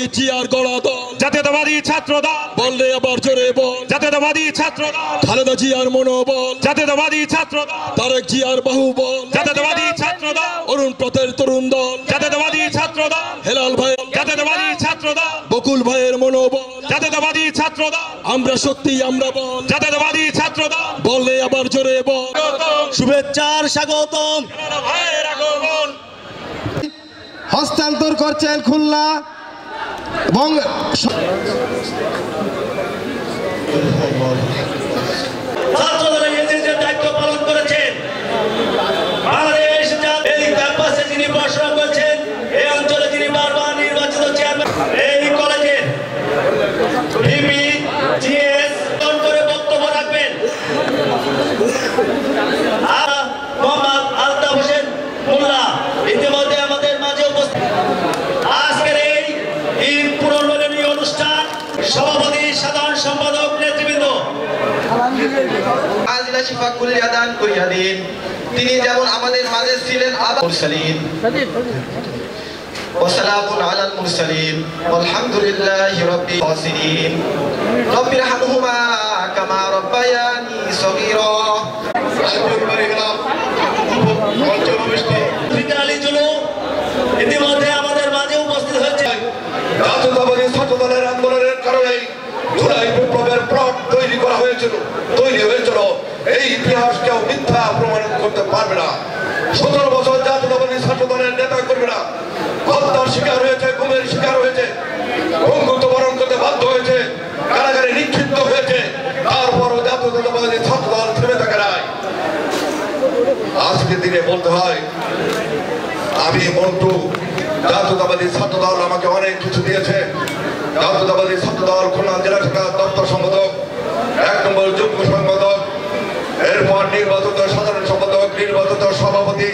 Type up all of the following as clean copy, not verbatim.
জাতীয়তাবাদী জিয়ার গড়া দল, জাতীয়তাবাদী ছাত্র দল, বললে আবার জোরে বল, জাতীয়তাবাদী ছাত্র দল, খালেদা জিয়ার মনোবল, জাতীয়তাবাদী ছাত্র দল, তারেক জিয়ার বাহুবল, জাতীয়তাবাদী ছাত্র দল, অরুণ প্রাতের তরুণ দল, জাতীয়তাবাদী ছাত্র দল, হেলাল ভাই, জাতীয়তাবাদী ছাত্র দল, বকুল ভাইয়ের মনোবল, জাতীয়তাবাদী ছাত্র দল, আমরা সত্যি আমরা বল, জাতীয়তাবাদী ছাত্র দল, বললে আবার জোরে বল, শুভেচ্ছার স্বাগতম। ভাইয়ের আগমন। হস্তান্তর করছেন খুলনা এবং ছাত্রদলের নেতৃত্বের দায়িত্ব পালন করেছেন বাংলাদেশ এই ক্যাম্পাসে যিনি পড়াশোনা করছেন, এই অঞ্চলে যিনি বারবার নির্বাচিত চেয়ারম্যান, এই কলেজের ভিপি জিএস করে বক্তব্য রাখবেন মোহাম্মদ আলতাফ হোসেন মোল্লা ইতিমধ্যে আমাদের মাঝে উপস্থিত। আজকের এই ঈদ পুনর্মিলনী অনুষ্ঠান সভাপতি সাধারণ সম্পাদক নেতৃবৃন্দ আজিলা শিফা কুলিয়াদান করিয়া দিন। তিনি যেমন আমাদের মাঝে ছিলেন আবার মুরসালিন ওয়া সালামুন আলাল মুরসালিন আলহামদুলিল্লাহি রাব্বিল আলামিন রব্বিরহামহুমা কামা রাব্বায়ানি সগীরা। ইতিমধ্যে আমাদের মাঝে উপস্থিত হয়েছে। জাতীয়তাবাদী ছাত্র দলের আন্দোলনের কারণে জুলাই বিপ্লবের প্লট তৈরি হয়েছিল। এই ইতিহাস কেউ মিথ্যা প্রমাণিত করতে পারবে না। 17 বছর জাতীয়তাবাদী ছাত্র দলের নেতা কর্মীরা হত্যার শিকার হয়েছে, গুমের শিকার হয়েছে, বঙ্গুত্ব বরণ করতে বাধ্য হয়েছে, কারাগারে নিক্ষিপ্ত হয়েছে। তারপরও জাতীয়তাবাদী ছাত্র দল থেমে থাকে নাই। আজকের দিনে বলতে হয়, আমি মন্টু, জাতীয়তাবাদী ছাত্র দল আমাকে অনেক কিছু দিয়েছে। জাতীয়তাবাদী ছাত্র দল খুলনা জেলা শাখার দপ্তর সম্পাদক, 1 নম্বর যুগ্ম সম্পাদক, এরপর নির্বাচিত সাধারণ সম্পাদক, নির্বাচিত সভাপতি,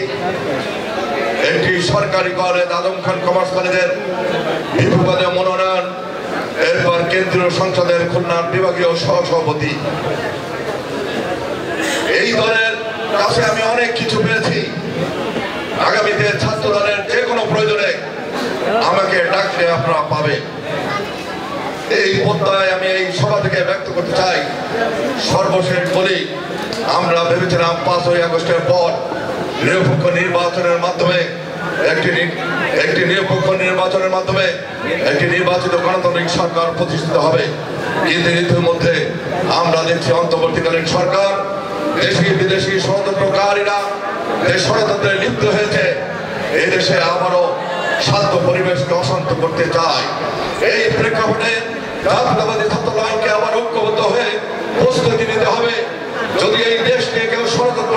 একটি সরকারি কলেজ আদম খান কমার্স কলেজের বিভাগীয় মনোনয়ন, এরপর কেন্দ্রীয় সংসদের খুলনার বিভাগীয় সহসভাপতি। এই দলের কাছে আমি অনেক কিছু পেয়েছি। আগামীতে ছাত্র দলের যে কোনো প্রয়োজনে আমাকে ডাকলে আপনারা পাবেন। এই প্রত্যয় আমি এই সভা থেকে ব্যক্ত করতে চাই। সর্বশেষ বলি, আমরা ভেবেছিলাম 5ই আগস্টের পর নিরপেক্ষ নির্বাচনের মাধ্যমে একটি নিরপেক্ষ নির্বাচনের মাধ্যমে একটি নির্বাচিত গণতান্ত্রিক সরকার প্রতিষ্ঠিত হবে। কিন্তু ইতিমধ্যে আমরা দেখছি অন্তর্বর্তীকালীন সরকার দেশি বিদেশি ষড়যন্ত্রকারীরা এই ষড়যন্ত্রে লিপ্ত হয়েছে। এই দেশে আবারও শান্ত পরিবেশকে অশান্ত করতে চায়। এই প্রেক্ষাপটে জাতীয়তাবাদী ছাত্রদলকে আবার ঐক্যবদ্ধ হয়ে প্রস্তুতি নিতে হবে। যদি এই দেশকে কেউ ষড়যন্ত্র